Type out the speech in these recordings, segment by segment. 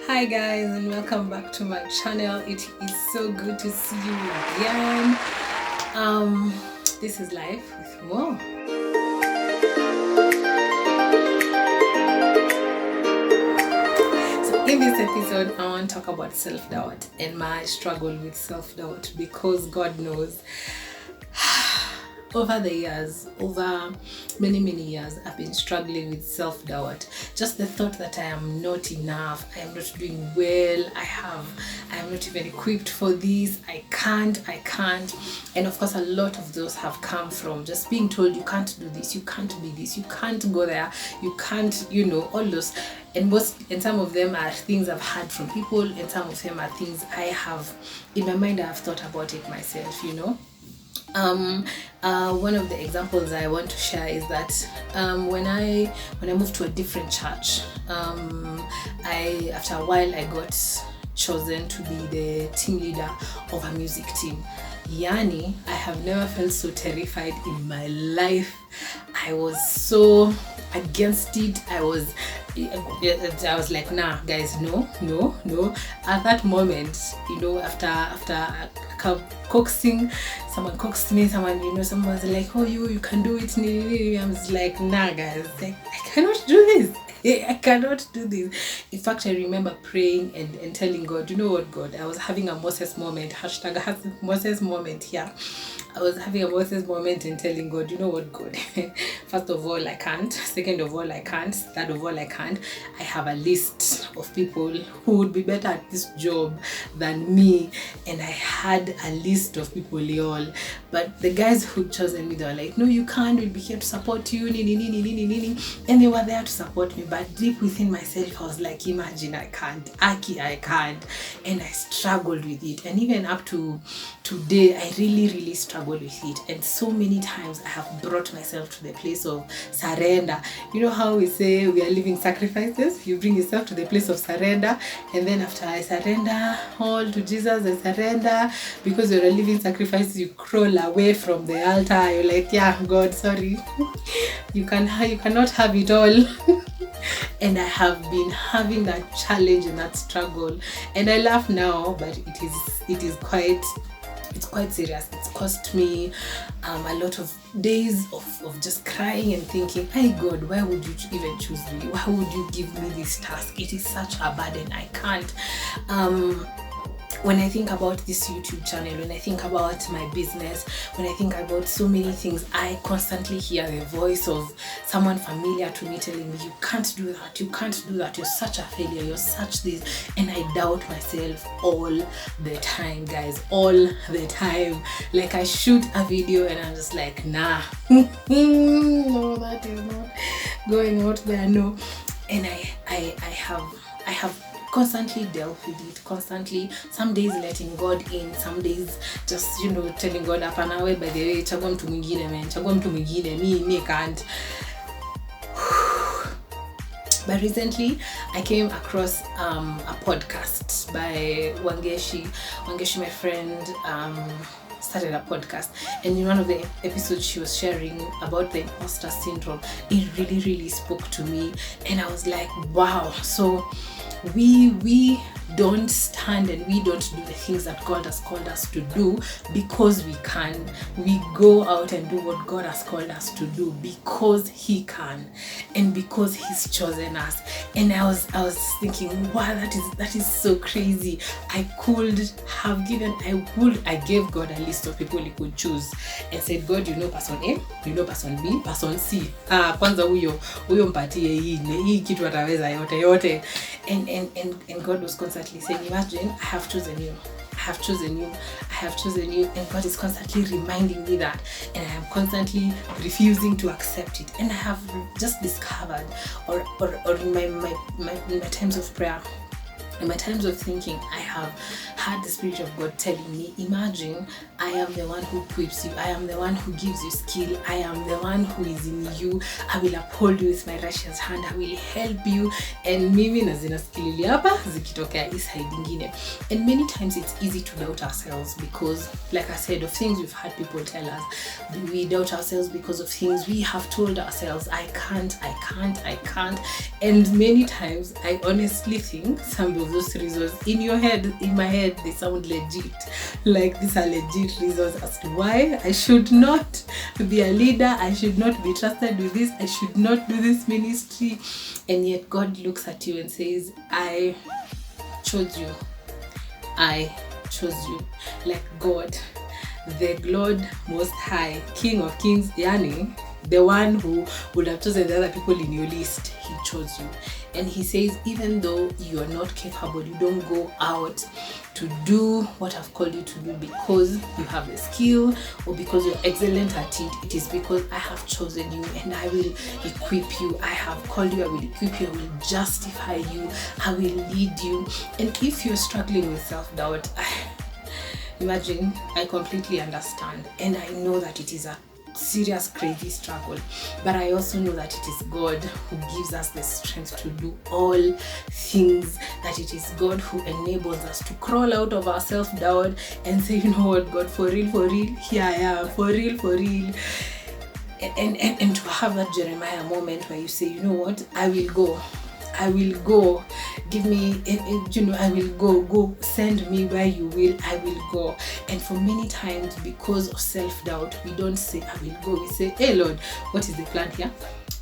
Hi guys, and welcome back to my channel. It is so good to see you again. This is Life with Mo. So in this episode, I want to talk about self-doubt and my struggle with self-doubt, because God knows over the years, over many years, I've been struggling with self-doubt. Just the thought that I am not enough, I am not doing well, I am not even equipped for this, I can't. And of course, a lot of those have come from just being told you can't do this, you can't be this, you can't go there, you can't, all those. And some of them are things I've heard from people, and some of them are things I have in my mind. I've thought about it myself, One of the examples I want to share is that when I moved to a different church, after a while I got chosen to be the team leader of a music team. Yani, I have never felt so terrified in my life. I was so against it. I was like, nah guys, no. At that moment, after coaxing, someone coaxed me, someone was like, oh, you can do it. I was like, nah guys, I cannot do this. I cannot do this. In fact, I remember praying and telling God, you know what, God, I was having a Moses moment, # Moses moment here. I was having a Moses moment and telling God, you know what, God, first of all, I can't. Second of all, I can't. Third of all, I can't. I have a list of people who would be better at this job than me. And I had a list of people, y'all. But the guys who'd chosen me, they were like, no, you can't. We'll be here to support you. And they were there to support me. But deep within myself, I was like, imagine I can't. I can't. And I struggled with it. And even up to today, I really struggle with it. And so many times I have brought myself to the place of surrender. You know how we say we are living sacrifices? You bring yourself to the place of surrender, and then after I surrender all to Jesus, I surrender, because you're a living sacrifice, you crawl away from the altar. You're like, yeah, God, sorry. you cannot have it all. And I have been having that challenge and that struggle. And I laugh now, but it is quite serious. It's cost me a lot of days of just crying and thinking, hey God, why would you even choose me? Why would you give me this task? It is such a burden. I can't. When I think about this YouTube channel, when I think about my business, when I think about so many things, I constantly hear the voice of someone familiar to me telling me, you can't do that, you're such a failure, you're such this. And I doubt myself all the time, guys, all the time. Like, I shoot a video and I'm just like, nah, no, that is not going out there, no. And I have constantly dealt with it, constantly, some days letting God in, some days just, telling God, hapana, we, by the way, chagua mtu mwingine, me can't. But recently, I came across a podcast by Wangeshi, my friend, started a podcast, and in one of the episodes she was sharing about the impostor syndrome. It really spoke to me, and I was like, wow. So we don't stand and we don't do the things that God has called us to do because we can. We go out and do what God has called us to do because He can and because He's chosen us. And I was thinking, wow, that is so crazy. I gave God a list of people He could choose and said, God, person A, person B, person C. Kwanza huyo mpatie hii kitu ataweza yote. And God was constantly saying, imagine, I have chosen you, and God is constantly reminding me that, and I am constantly refusing to accept it. And I have just discovered, or in my times of prayer, in my times of thinking, I have had the Spirit of God telling me, imagine, I am the one who equips you, I am the one who gives you skill, I am the one who is in you, I will uphold you with my righteous hand, I will help you. And mimi na zina skill hapa zikitokea hii side ingine. And many times it's easy to doubt ourselves because, like I said, of things we've had people tell us. We doubt ourselves because of things we have told ourselves, I can't. And many times I honestly think some of those reasons in your head, in my head, they sound legit. Like, these are legit reasons as to why I should not be a leader, I should not be trusted with this, I should not do this ministry. And yet God looks at you and says, I chose you. I chose you. Like God, the Lord Most High, King of Kings, Yani, the one who would have chosen the other people in your list, he chose you. And he says, even though you are not capable, you don't go out to do what I've called you to do because you have the skill or because you're excellent at it. It is because I have chosen you and I will equip you. I have called you, I will equip you, I will justify you, I will lead you. And if you're struggling with self-doubt, imagine, I completely understand. And I know that it is a serious, crazy struggle, but I also know that it is God who gives us the strength to do all things, that it is God who enables us to crawl out of our self-doubt and say, you know what, God, for real, here I am, for real. And to have that Jeremiah moment where you say, you know what, I will go, give me, I will go, send me where you will, I will go. And for many times, because of self-doubt, we don't say, I will go. We say, hey Lord, what is the plan here?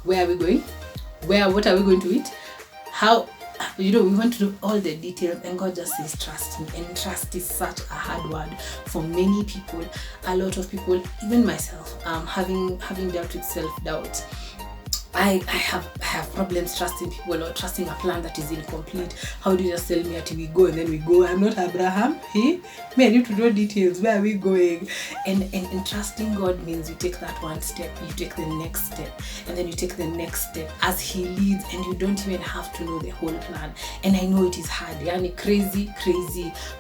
Where are we going? What are we going to eat? How? We want to know all the details, and God just says, trust me. And trust is such a hard word for many people. A lot of people, even myself, having dealt with self-doubt, I have problems trusting people or trusting a plan that is incomplete. How do you just tell me that we go and then we go? I'm not Abraham. Me, I need to know details. Where are we going? And trusting God means you take that one step, you take the next step, and then you take the next step as He leads, and you don't even have to know the whole plan. And I know it is hard, crazy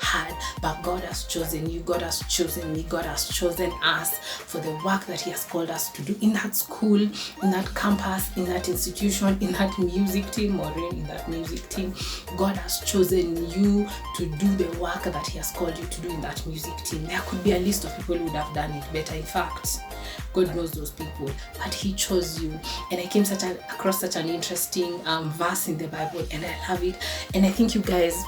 hard, but God has chosen you, God has chosen me, God has chosen us for the work that He has called us to do in that school, in that campus, in that institution, in that music team, Maureen, in that music team. God has chosen you to do the work that He has called you to do in that music team. There could be a list of people who would have done it better. In fact, God knows those people, but He chose you. And I came across such an interesting verse in the Bible, and I love it. And I think you guys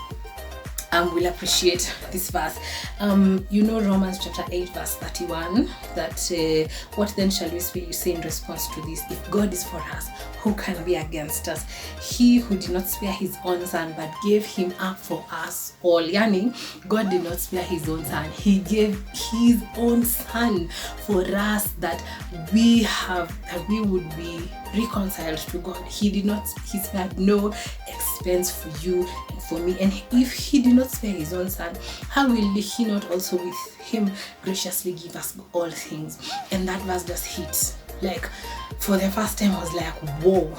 will appreciate this verse. Romans chapter 8 verse 31, that what then shall we say in response to this? If God is for us, who can be against us? He who did not spare His own Son, but gave Him up for us all. God did not spare His own Son. He gave His own Son for us, that we would be reconciled to God. He spared no expense for you and for me. And if He did not spare His own Son, how will He not also with Him graciously give us all things? And that verse just hit. Like, for the first time I was like, whoa,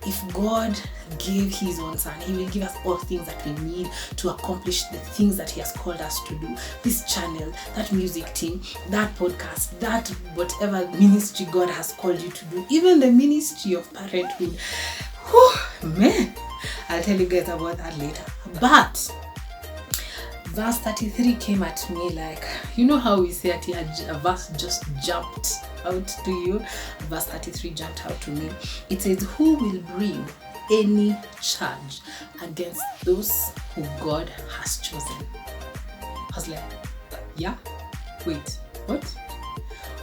if God gave His own Son, He will give us all things that we need to accomplish the things that He has called us to do. This channel, that music team, that podcast, that whatever ministry God has called you to do, even the ministry of parenthood. Whew, man, I'll tell you guys about that later. But verse 33 came at me like, you know how we say a verse just jumped out to you? Verse 33 jumped out to me. It says, who will bring any charge against those who God has chosen? I was like, yeah, wait, what?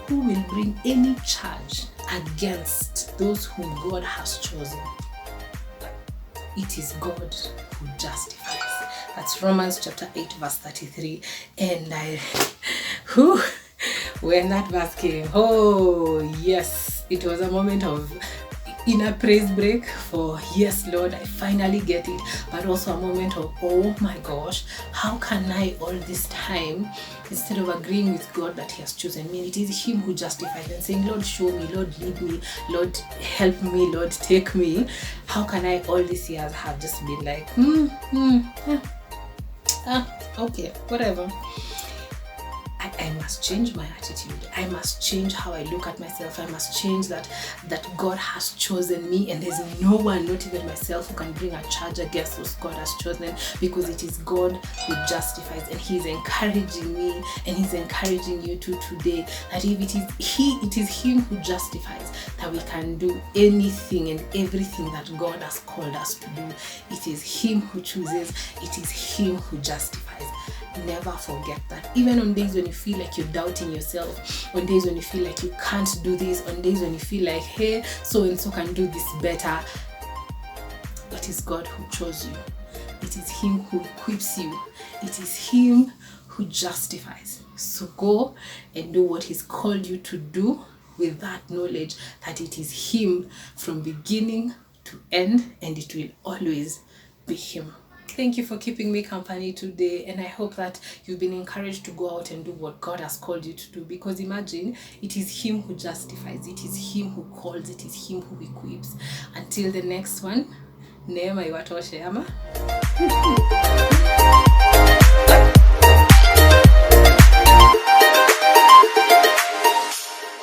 Who will bring any charge against those whom God has chosen? It is God who justifies. That's Romans chapter 8 verse 33. And when that verse came, oh yes, it was a moment of inner praise break for, yes Lord, I finally get it, but also a moment of, oh my gosh, how can I all this time, instead of agreeing with God that He has chosen me, it is Him who justifies, and saying, Lord, show me, Lord, lead me, Lord, help me, Lord, take me. How can I all these years have just been like, okay, whatever. I must change my attitude. I must change how I look at myself. I must change that God has chosen me, and there's no one, not even myself, who can bring a charge against those God has chosen, because it is God who justifies, and He's encouraging me, and He's encouraging you too today, that if it is Him who justifies, that we can do anything and everything that God has called us to do. It is Him who chooses. It is Him who justifies. Never forget that. Even on days when you feel like you're doubting yourself, on days when you feel like you can't do this, on days when you feel like, hey, so and so can do this better, it is God who chose you. It is Him who equips you. It is Him who justifies. So go and do what He's called you to do, with that knowledge that it is Him from beginning to end, and it will always be Him. Thank you for keeping me company today, and I hope that you've been encouraged to go out and do what God has called you to do, because imagine, it is Him who justifies, it is Him who calls, it is Him who equips. Until the next one, neema iwatoshe ama